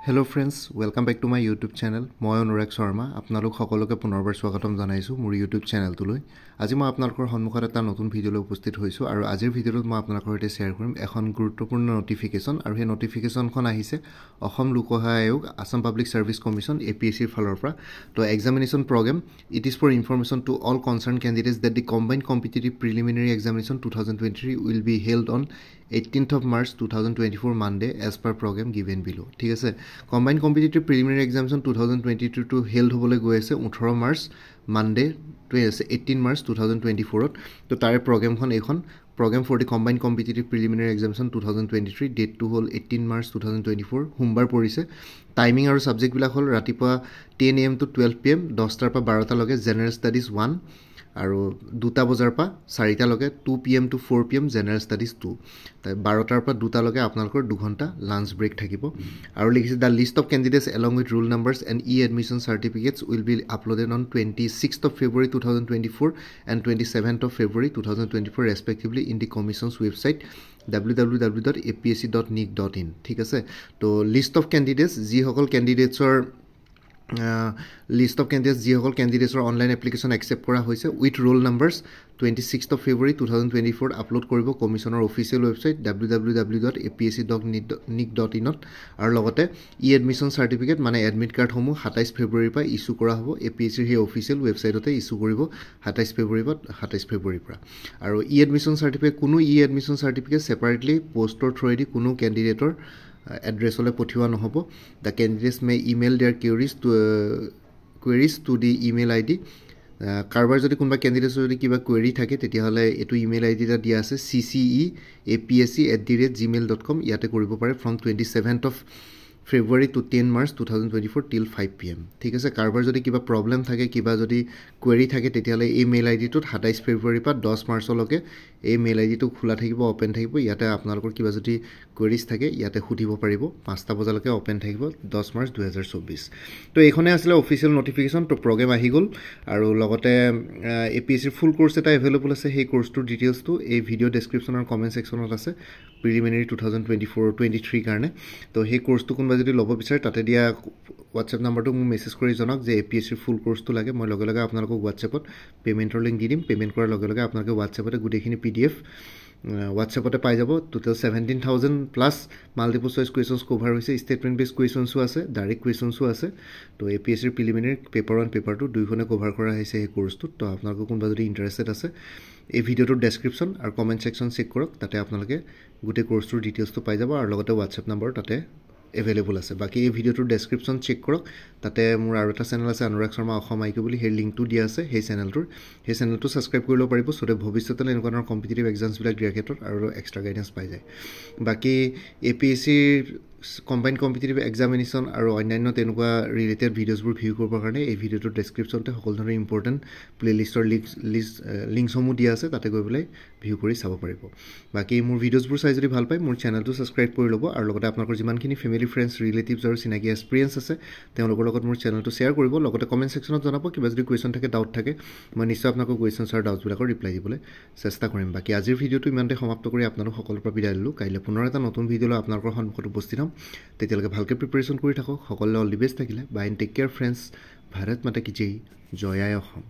Hello friends, welcome back to my YouTube channel. মই অনুৰাগ শৰ্মা আপোনালোক সকলোকে পুনৰবাৰ স্বাগতম জনাইছো মোৰ YouTube চেনেলটোলৈ। আজি মই আপোনালোকৰ সন্মুখত এটা নতুন ভিডিঅলৈ উপস্থিত হৈছো আৰু আজিৰ ভিডিঅ'ত মই আপোনালোকৰ সৈতে শেয়াৰ কৰিম এখন গুৰুত্বপূৰ্ণ নটিফিকেশন আৰু এই নটিফিকেশনখন আহিছে অসম লোকসেৱা আয়োগ Assam public service commission APSC ৰ ফালৰ পৰা। তো examination program it is for information to all concerned candidates that the combined competitive preliminary examination 2023 will be held on 18th of March 2024 Monday as per program given below. ঠিক আছে combined competitive preliminary examination 2022 to held হবলৈ গৈ আছে 18 March Monday 18 March 2024 তো তাৰে প্ৰগ্ৰামখন এখন program for the combined competitive preliminary examination 2023 date to hold 18 March 2024 সোমবাৰ পৰিছে টাইমিং আৰু সাবজেক্ট বিলাক হল ৰাতিপুৱা 10 am to 12 pm 10 টাৰ পৰা 12 টা লগে জেনাৰেল ষ্টাডিজ 1 আৰু 2টা বজাৰ পৰা 4টা লগে 2 pm to 4 pm general studies 2 তাই 12 টাৰ পৰা 2টা লগে আপোনালোকৰ 2 ঘণ্টা লাঞ্চ ব্ৰেক থাকিব আৰু লিখিছে the list of candidates along with roll numbers and e-admission certificates will be uploaded on 26th of February 2024 and 27th of February 2024 respectively in the commission's website www.apsc.nic.in ঠিক আছে তো লিষ্ট অফ ক্যান্ডিডেটস যি সকল ক্যান্ডিডেটছৰ list of candidates যিসকল ক্যান্ডিডেটছৰ online application accept কৰা হৈছে with roll numbers 26th of February 2024 upload কৰিব কমিশনৰ অফিচিয়েল ৱেবসাইট www.apsc.nic.in আৰু লগতে ই এডমিশন সাৰ্টিফিকেট মানে এডমিট কাৰ্ড সমূহ 27 ফেব্ৰুৱাৰীৰ পৰা ইস্যু কৰা হ'ব APSC ৰ অফিচিয়েল ৱেবসাইটতে ইস্যু কৰিব 27 ফেব্ৰুৱাৰীৰ পৰা আৰু ই এডমিশন সাৰ্টিফিকেট কোনো ই এডমিশন সাৰ্টিফিকেট সেপাৰেটলি পোষ্টৰ থ্ৰুৱেদি কোনো ক্যান্ডিডেটৰ address ole pothiwa nohobo the candidates may email their queries to the email id karbar jodi kunba candidates jodi kiba query thake tetia hole etu email id ta dia ase cceapsc@gmail.com yate koribo pare from 27th of February to 10 March 2024 till 5 pm ঠিক আছে কারবার যদি কিবা problem থাকে কিবা যদি query থাকে তেতিয়ালে এই মেইল আইডি টোত 27 ফেব্ৰুৱাৰী পৰা 10 মাৰ্চলৈকে এই মেইল আইডি টো খোলা থাকিব ওপেন থাকিব ইয়াতে আপোনালোকৰ কিবা যদি কোয়েৰিজ থাকে ইয়াতে খুদিব পাৰিব 5টা বজালৈকে ওপেন থাকিব 10 মাৰ্চ 2024 তো এইখনে আছিল অফিচিয়েল নটিফিকেশন তো প্ৰগ্ৰাম আহি গল আৰু লগতে APSC ফুল কোৰ্স এটা अवेलेबल আছে সেই কোৰ্সটোৰ ডিটেইলছ টো এই ভিডিও ডেসক্ৰিপচন আৰু কমেন্ট সেকশনত আছে প্ৰিলিমিনাৰী 2024-23 কাৰণে তো সেই কোৰ্সটো কোনবা যদি লব বিচাৰে তাতে দিয়া WhatsApp নাম্বাৰটো মোক মেছেজ কৰি জনাওক যে APSC ফুল কোৰ্সটো লাগে মই লগে লগে আপোনালোকক WhatsAppত পেমেন্টৰ লিংক দি দিম পেমেন্ট কৰাৰ লগে লগে আপোনালোকে WhatsAppতে গুটেখিনি PDF WhatsAppতে পাই যাব total 17000 plus multiple choice questions cover হৈছে স্টেটমেন্ট বেস কোৱেশ্চনসও আছে ডাইৰেক্ট কোৱেশ্চনসও আছে তো APSC ৰ প্ৰিলিমিনাৰী পেপাৰ 1 পেপাৰ 2 দুইখনে কভাৰ কৰা হৈছে এই কোৰ্সটো তো আপোনালোক কোনবা যদি ইন্টাৰেস্টেড আছে এই ভিডিওটোৰ ডেসক্ৰিপচন আৰু কমেন্ট সেকশন চেক কৰক তাতে আপোনালোকে গুটে কোৰ্সটোৰ ডিটেইলছটো পাই যাব আৰু লগতে WhatsApp নম্বৰ তাতে अवेलेबल আছে বাকি এই ভিডিওটোৰ ডেসক্ৰিপচন চেক কৰক তাতে মোৰ আৰু এটা চেনেল আছে অনুৰাগ শৰ্মা অসম আইকিউ বুলি সেই লিংকটো দিয়া আছে সেই চেনেলটো সাবস্ক্ৰাইব কৰি লব পাৰিব সতে ভৱিষ্যতলৈ এনেকুৱা কম্পিটিটিভ এক্সামছ বিলাক দিয়াৰ ক্ষেত্ৰত আৰু এক্সট্ৰা গাইডেন্স পাই যায় বাকি APSC combined competitive examination আৰু অন্যান্য তেনেকুৱা ৰিলেটেড ভিডিওছবোৰ ভিউ কৰিবৰ কাৰণে এই ভিডিওটোৰ ডেসক্ৰিপচনতে সকলো ধৰণৰ ইম্পৰ্টেন্ট প্লেলিষ্টৰ লিংকসমূহ দিয়া আছে তাতে গৈ পেলাই ভিউ কৰি চাব পাৰিব বাকি মোৰ ভিডিওছবোৰ চাই যদি ভাল পায় মোৰ চেনেলটো সাবস্ক্ৰাইব কৰি ল'ব আৰু লগতে আপোনালোকৰ যিমানখিনি ফ্যামিলি ফ্ৰেন্ডছ ৰিলেটিভছ আৰু চিনাকি এক্সপেৰিয়েন্স আছে তেওঁলোকৰ লগত মোৰ চেনেলটো শেয়াৰ কৰিব লগতে কমেন্ট সেকশনত জনাব কিবা যদি কোৱেশ্চন থাকে ডাউট থাকে মই নিশ্চয় আপোনালোকৰ কোৱেশ্চনছ আৰু ডাউটছ বিলাকৰ ৰিপ্লাই দিবলৈ চেষ্টা কৰিম বাকি আজিৰ ভিডিওটো ইমানতে সমাপ্ত কৰি আপোনালোক সকলোৰ পৰা বিদায় ললো কাইলৈ পুনৰ এটা নতুন ভিডিঅ লৈ আপোনালোকৰ সন্মুখত উপস্থিত হ'ম তেতিয়ালৈকে ভালকে প্ৰিপাৰেচন কৰি থাকক সকলোলৈ অল দি বেষ্ট থাকিলে bye and take care friends Bharat Mata কি জয় জয় আই অসম